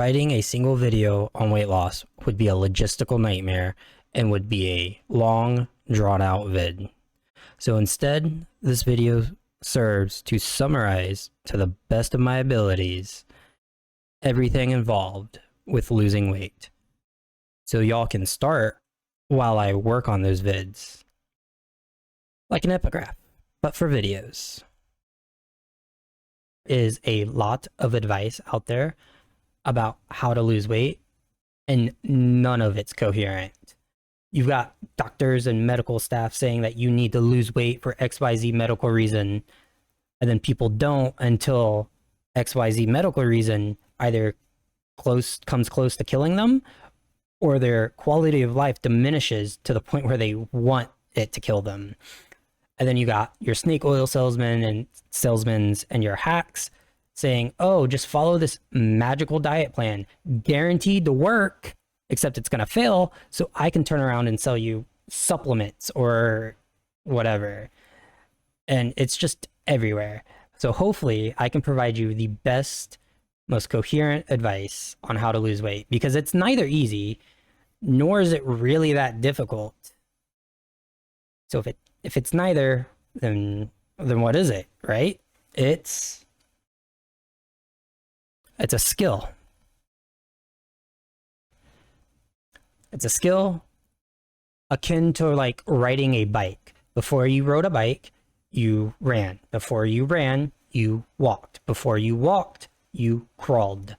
Writing a single video on weight loss would be a logistical nightmare and would be a long, drawn out vid. So instead, this video serves to summarize to the best of my abilities everything involved with losing weight. So y'all can start while I work on those vids. Like an epigraph, but for videos. Is a lot of advice out there about how to lose weight, and none of it's coherent. You've got doctors and medical staff saying that you need to lose weight for XYZ medical reason, and then people don't until XYZ medical reason either comes close to killing them, or their quality of life diminishes to the point where they want it to kill them. And then you got your snake oil salesmen and your hacks saying, oh, just follow this magical diet plan, guaranteed to work, except it's going to fail, so I can turn around and sell you supplements or whatever. And it's just everywhere. So hopefully I can provide you the best, most coherent advice on how to lose weight, because it's neither easy, nor is it really that difficult. So if it's neither, then what is it, right? It's a skill. It's a skill akin to like riding a bike. Before you rode a bike, you ran. Before you ran, you walked. Before you walked, you crawled.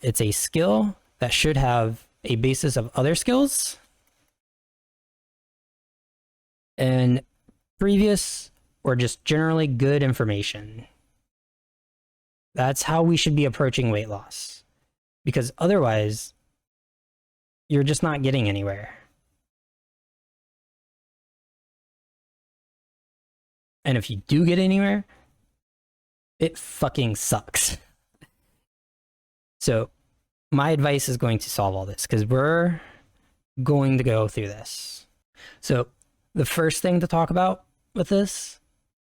It's a skill that should have a basis of other skills and previous or just generally good information. That's how we should be approaching weight loss, because otherwise you're just not getting anywhere. And if you do get anywhere, it fucking sucks. So my advice is going to solve all this, because we're going to go through this. So the first thing to talk about with this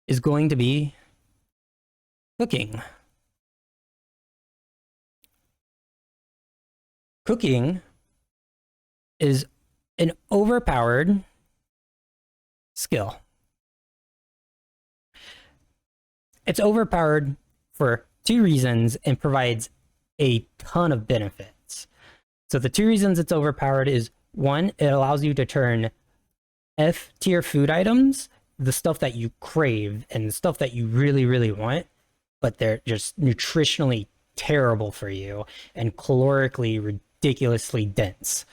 is going to be cooking. Cooking is an overpowered skill. It's overpowered for two reasons and provides a ton of benefits. So the two reasons it's overpowered is, one, it allows you to turn F tier food items, the stuff that you crave and the stuff that you really, really want, but they're just nutritionally terrible for you and calorically ridiculously dense.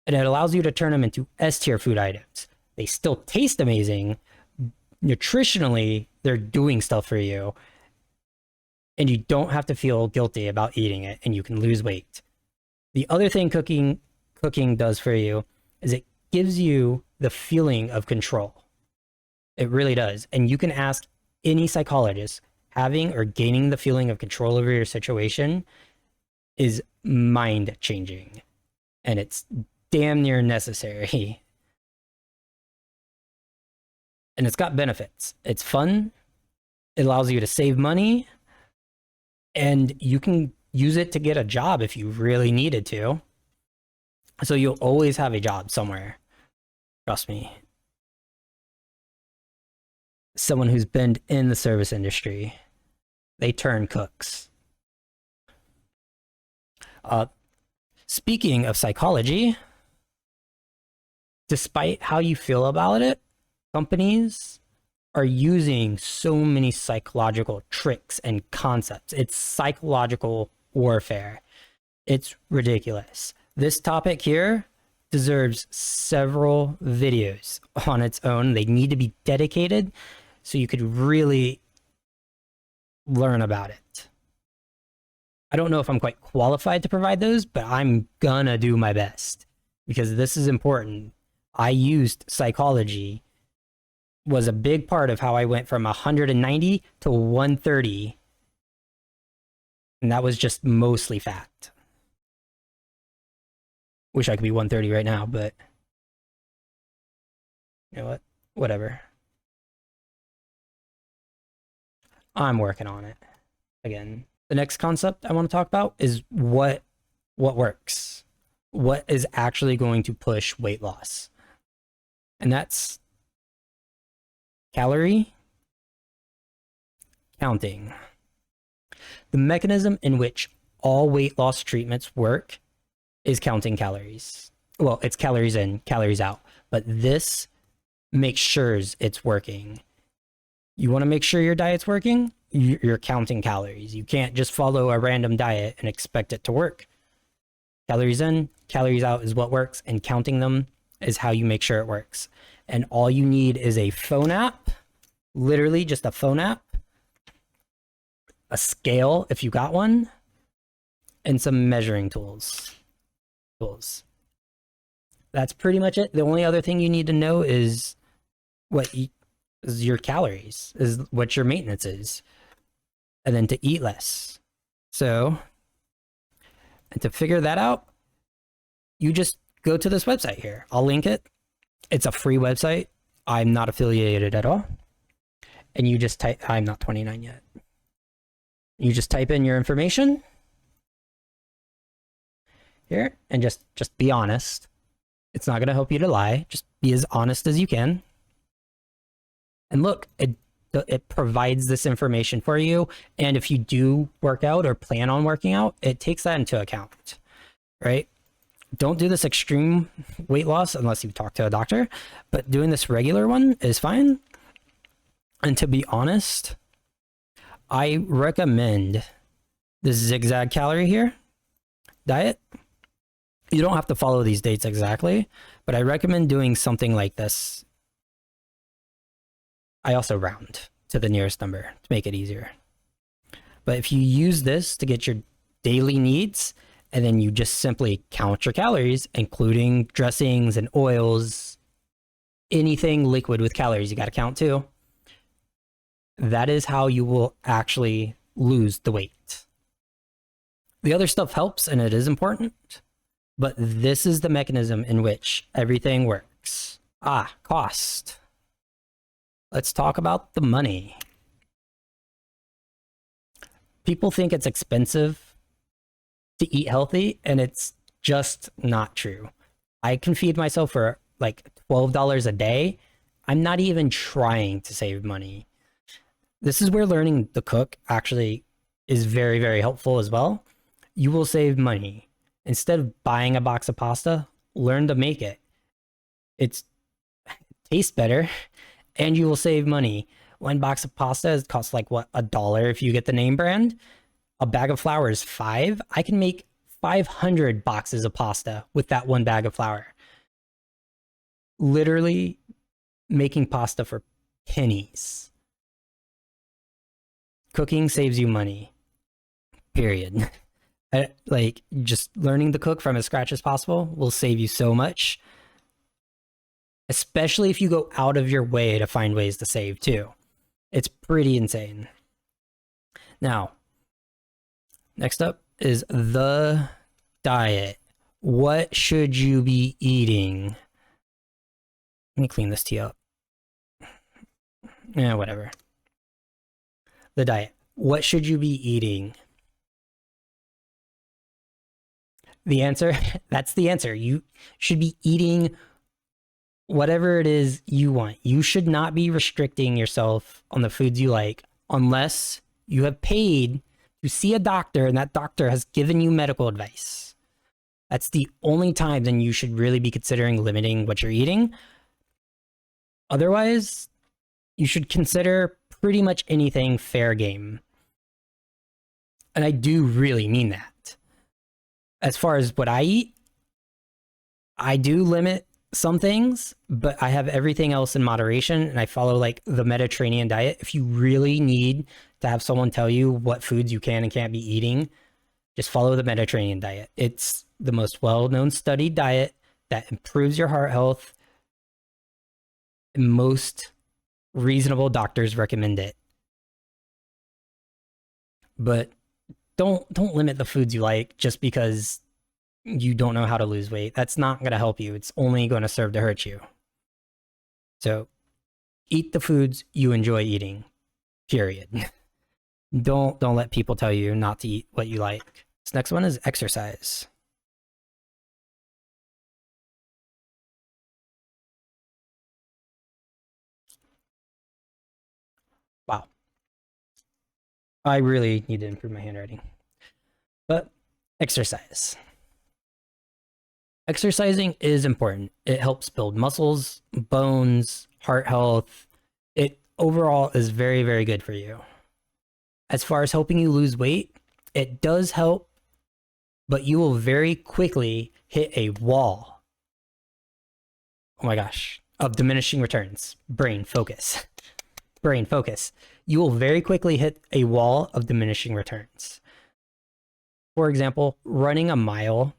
And it allows you to turn them into S tier food items. They still taste amazing. Nutritionally, they're doing stuff for you. And you don't have to feel guilty about eating it, and you can lose weight. The other thing cooking does for you is it gives you the feeling of control. It really does. And you can ask any psychologist, having or gaining the feeling of control over your situation is mind-changing. And it's damn near necessary. And it's got benefits. It's fun. It allows you to save money. And you can use it to get a job if you really needed to. So you'll always have a job somewhere. Trust me. Someone who's been in the service industry, they turn cooks. Speaking of psychology, despite how you feel about it, companies are using so many psychological tricks and concepts. It's psychological warfare. It's ridiculous. This topic here deserves several videos on its own. They need to be dedicated so you could really learn about it. I don't know if I'm quite qualified to provide those, but I'm gonna do my best because this is important. I used psychology, was a big part of how I went from 190 to 130. And that was just mostly fat. Wish I could be 130 right now, but you know what? Whatever. I'm working on it. Again, The next concept I want to talk about is what works. What is actually going to push weight loss? And that's calorie counting. The mechanism in which all weight loss treatments work is counting calories. Well, it's calories in, calories out, but this makes sure it's working. You want to make sure your diet's working? You're counting calories. You can't just follow a random diet and expect it to work. Calories in, calories out is what works, and counting them is how you make sure it works. And all you need is a phone app, literally just a phone app, a scale if you got one, and some measuring tools. That's pretty much it. The only other thing you need to know is is your calories, is what your maintenance is, and then to eat less. So, and to figure that out, you just go to this website here. I'll link it. It's a free website. I'm not affiliated at all. And you just type, I'm not 29 yet. You just type in your information here and just be honest. It's not going to help you to lie. Just be as honest as you can. And look, it provides this information for you. And if you do work out or plan on working out, it takes that into account, right? Don't do this extreme weight loss unless you talk to a doctor, but doing this regular one is fine. And to be honest, I recommend this zigzag calorie here diet. You don't have to follow these dates exactly, but I recommend doing something like this. I also round to the nearest number to make it easier. But if you use this to get your daily needs, and then you just simply count your calories, including dressings and oils, anything liquid with calories, you got to count too. That is how you will actually lose the weight. The other stuff helps and it is important, but this is the mechanism in which everything works. Cost. Let's talk about the money. People think it's expensive to eat healthy, and it's just not true. I can feed myself for like $12 a day. I'm not even trying to save money. This is where learning to cook actually is very, very helpful as well. You will save money. Instead of buying a box of pasta, learn to make it. It tastes better, and you will save money. One box of pasta costs like what, $1 if you get the name brand. A bag of flour is $5. I can make 500 boxes of pasta with that one bag of flour. Literally making pasta for pennies. Cooking saves you money. Period. Like, just learning to cook from as scratch as possible will save you so much. Especially if you go out of your way to find ways to save too. It's pretty insane. Now, next up is the diet. What should you be eating? Let me clean this tea up. Yeah, whatever. The diet. What should you be eating? The answer, that's the answer. You should be eating whatever it is you want. You should not be restricting yourself on the foods you like unless you have paid to see a doctor and that doctor has given you medical advice. That's the only time then you should really be considering limiting what you're eating. Otherwise, you should consider pretty much anything fair game. And I do really mean that. As far as what I eat, I do limit some things, but I have everything else in moderation, and I follow like the Mediterranean diet. If you really need to have someone tell you what foods you can and can't be eating, just follow the Mediterranean diet. It's the most well-known studied diet that improves your heart health. Most reasonable doctors recommend it. But don't limit the foods you like just because you don't know how to lose weight. That's not going to help you. It's only going to serve to hurt you. So eat the foods you enjoy eating, period. Don't let people tell you not to eat what you like. This next one is exercise. Wow. I really need to improve my handwriting. But exercise. Exercising is important. It helps build muscles, bones, heart health. It overall is very, very good for you. As far as helping you lose weight, it does help, but you will very quickly hit a wall. Oh my gosh, of diminishing returns. Brain focus. Brain focus. You will very quickly hit a wall of diminishing returns. For example, running a mile,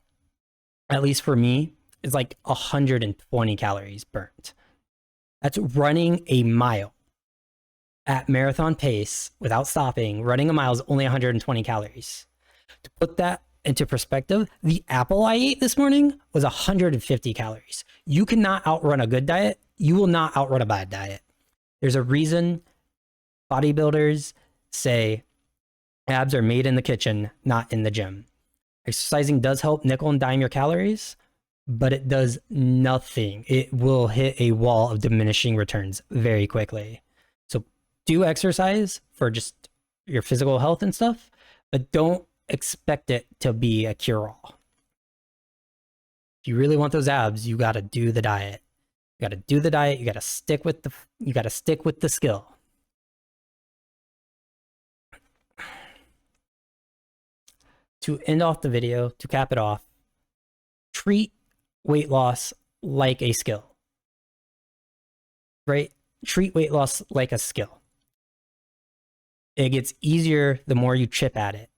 at least for me, is like 120 calories burnt. That's running a mile at marathon pace without stopping. Running a mile is only 120 calories. To put that into perspective, the apple I ate this morning was 150 calories. You cannot outrun a good diet. You will not outrun a bad diet. There's a reason bodybuilders say abs are made in the kitchen, not in the gym. Exercising does help nickel and dime your calories, but it does nothing. It will hit a wall of diminishing returns very quickly. So do exercise for just your physical health and stuff, but don't expect it to be a cure-all. If you really want those abs, you got to do the diet. You got to do the diet. You got to stick with the skill. To end off the video, to cap it off, treat weight loss like a skill, right? Treat weight loss like a skill. It gets easier the more you chip at it.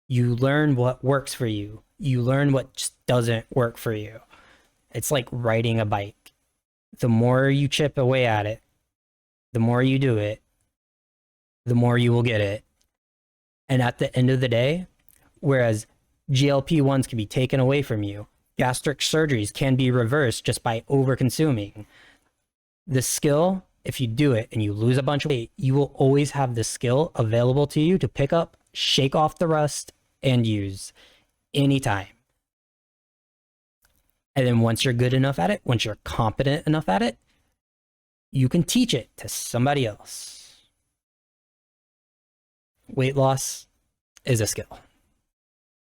You learn what works for you. You learn what just doesn't work for you. It's like riding a bike. The more you chip away at it, the more you do it, the more you will get it. And at the end of the day, whereas GLP-1s can be taken away from you, gastric surgeries can be reversed just by over-consuming. The skill, if you do it and you lose a bunch of weight, you will always have the skill available to you to pick up, shake off the rust, and use anytime. And then once you're good enough at it, once you're competent enough at it, you can teach it to somebody else. Weight loss is a skill.